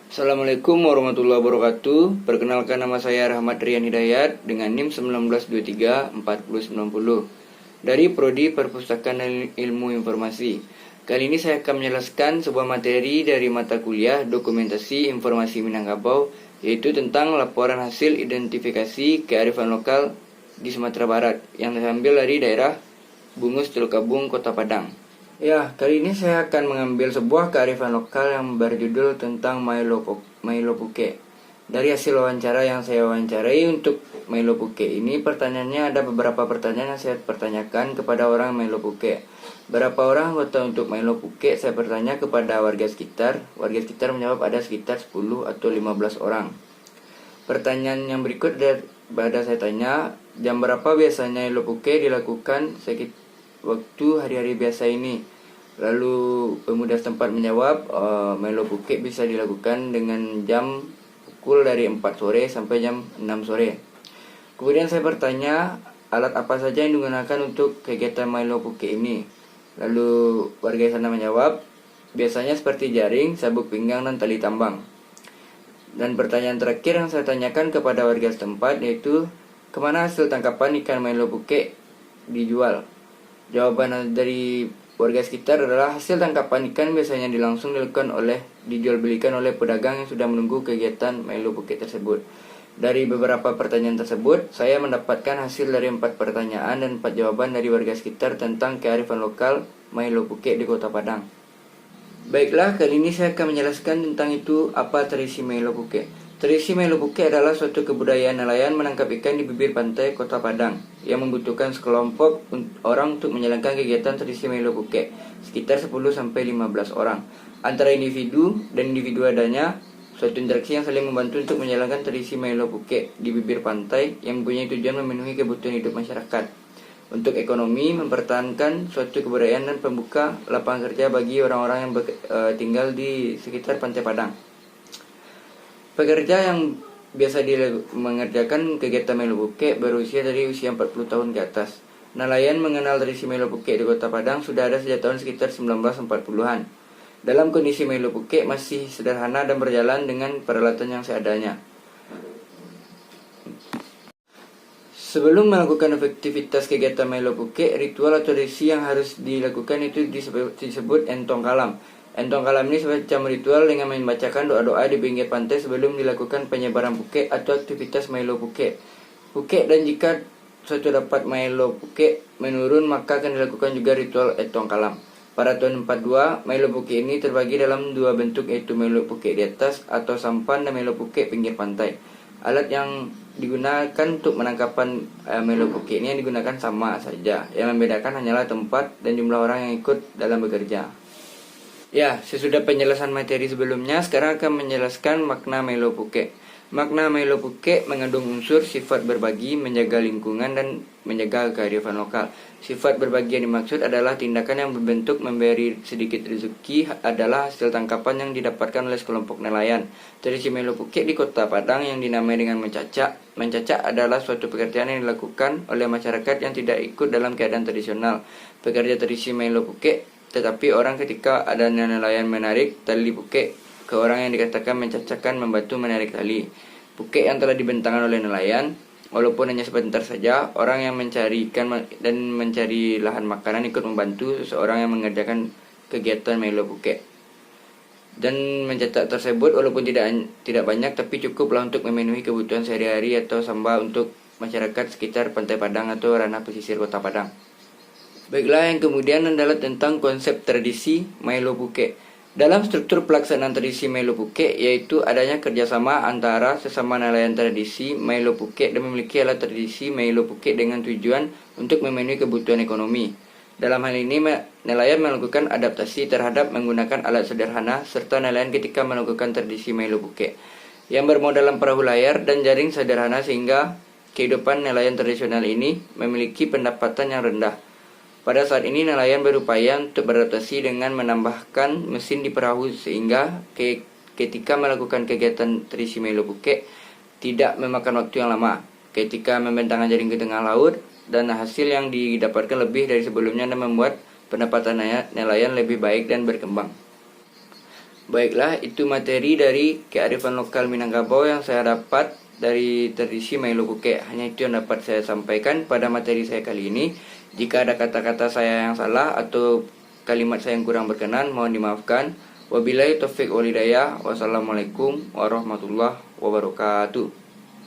Assalamualaikum warahmatullahi wabarakatuh. Perkenalkan, nama saya Rahmat Rian Hidayat dengan NIM 19234090 dari Prodi Perpustakaan dan Ilmu Informasi. Kali ini saya akan menjelaskan sebuah materi dari mata kuliah Dokumentasi Informasi Minangkabau, yaitu tentang laporan hasil identifikasi kearifan lokal di Sumatera Barat yang diambil dari daerah Bungus Teluk Kabung, Kota Padang. Ya, kali ini saya akan mengambil sebuah kearifan lokal yang berjudul tentang Milo Puke. Dari hasil wawancara yang saya wawancarai untuk Milo Puke ini, pertanyaannya ada beberapa pertanyaan yang saya pertanyakan kepada orang Milo Puke. Berapa orang anggota untuk Milo Puke? Saya bertanya kepada warga sekitar. Warga sekitar menjawab ada sekitar 10 atau 15 orang. Pertanyaan yang berikut pada saya tanya, jam berapa biasanya Milo Puke dilakukan waktu hari-hari biasa ini? Lalu pemuda setempat menjawab, Milo Puke bisa dilakukan dengan jam pukul dari 4 sore sampai jam 6 sore. Kemudian saya bertanya, alat apa saja yang digunakan untuk kegiatan Milo Puke ini? Lalu warga sana menjawab, biasanya seperti jaring, sabuk pinggang, dan tali tambang. Dan pertanyaan terakhir yang saya tanyakan kepada warga setempat yaitu, kemana hasil tangkapan ikan Milo Puke dijual? Jawaban dari warga sekitar adalah hasil tangkapan ikan biasanya dijual belikan oleh pedagang yang sudah menunggu kegiatan Milo Puke tersebut. Dari beberapa pertanyaan tersebut, saya mendapatkan hasil dari 4 pertanyaan dan 4 jawaban dari warga sekitar tentang kearifan lokal Milo Puke di Kota Padang. Baiklah, kali ini saya akan menjelaskan tentang itu apa tradisi Milo Puke. Tradisi Milo Puke adalah suatu kebudayaan nelayan menangkap ikan di bibir pantai Kota Padang yang membutuhkan sekelompok orang untuk menjalankan kegiatan tradisi Milo Puke, sekitar 10-15 orang. Antara individu dan individu adanya suatu interaksi yang saling membantu untuk menjalankan tradisi Milo Puke di bibir pantai yang mempunyai tujuan memenuhi kebutuhan hidup masyarakat. Untuk ekonomi, mempertahankan suatu kebudayaan dan pembuka lapangan kerja bagi orang-orang yang tinggal di sekitar pantai Padang. Pekerja yang biasa mengerjakan kegiatan Milo Puke berusia dari usia 40 tahun ke atas. Nelayan mengenal tradisi Milo Puke di Kota Padang sudah ada sejak tahun sekitar 1940-an. Dalam kondisi Milo Puke masih sederhana dan berjalan dengan peralatan yang seadanya. Sebelum melakukan aktivitas kegiatan Milo Puke, ritual atau tradisi yang harus dilakukan itu disebut entong kalam. Entong kalam ini semacam ritual dengan membacakan doa-doa di pinggir pantai sebelum dilakukan penyebaran puke atau aktivitas Milo Puke. Dan jika suatu dapat Milo Puke menurun, maka akan dilakukan juga ritual entong kalam. Pada tahun 42, Milo Puke ini terbagi dalam 2 bentuk, yaitu Milo Puke di atas atau sampan dan Milo Puke pinggir pantai. Alat yang digunakan untuk menangkapan Milo Puke ini yang digunakan sama saja. Yang membedakan hanyalah tempat dan jumlah orang yang ikut dalam bekerja. Ya, sesudah penjelasan materi sebelumnya, sekarang akan menjelaskan makna Milo Puke. Makna Milo Puke mengandung unsur sifat berbagi, menjaga lingkungan, dan menjaga kearifan lokal. Sifat berbagi yang dimaksud adalah tindakan yang berbentuk memberi sedikit rezeki adalah hasil tangkapan yang didapatkan oleh sekelompok nelayan. Tradisi Milo Puke di Kota Padang yang dinamai dengan mencacak. Mencacak adalah suatu pekerjaan yang dilakukan oleh masyarakat yang tidak ikut dalam keadaan tradisional. Pekerja tradisi Milo Puke tetapi orang ketika adanya nelayan menarik tali puke ke orang yang dikatakan mencacakkan membantu menarik tali. Puke yang telah dibentangkan oleh nelayan, walaupun hanya sebentar saja, orang yang mencari ikan dan mencari lahan makanan ikut membantu seseorang yang mengerjakan kegiatan Milo Puke. Dan mencetak tersebut walaupun tidak banyak tapi cukuplah untuk memenuhi kebutuhan sehari-hari atau samba untuk masyarakat sekitar pantai Padang atau ranah pesisir Kota Padang. Baiklah, yang kemudian adalah tentang konsep tradisi Milo Puke. Dalam struktur pelaksanaan tradisi Milo Puke, yaitu adanya kerjasama antara sesama nelayan tradisi Milo Puke dan memiliki alat tradisi Milo Puke dengan tujuan untuk memenuhi kebutuhan ekonomi. Dalam hal ini, nelayan melakukan adaptasi terhadap menggunakan alat sederhana serta nelayan ketika melakukan tradisi Milo Puke yang bermodalan perahu layar dan jaring sederhana sehingga kehidupan nelayan tradisional ini memiliki pendapatan yang rendah. Pada saat ini nelayan berupaya untuk beradaptasi dengan menambahkan mesin di perahu sehingga ketika melakukan kegiatan tradisi Milo Puke tidak memakan waktu yang lama ketika membentangkan jaring ke tengah laut, dan hasil yang didapatkan lebih dari sebelumnya dan membuat pendapatan nelayan lebih baik dan berkembang. Baiklah, itu materi dari kearifan lokal Minangkabau yang saya dapat dari tradisi Mailu Kuke. Hanya itu yang dapat saya sampaikan pada materi saya kali ini. Jika ada kata-kata saya yang salah atau kalimat saya yang kurang berkenan, mohon dimaafkan. Wabillahi taufiq wal hidayah. Wassalamualaikum warahmatullahi wabarakatuh.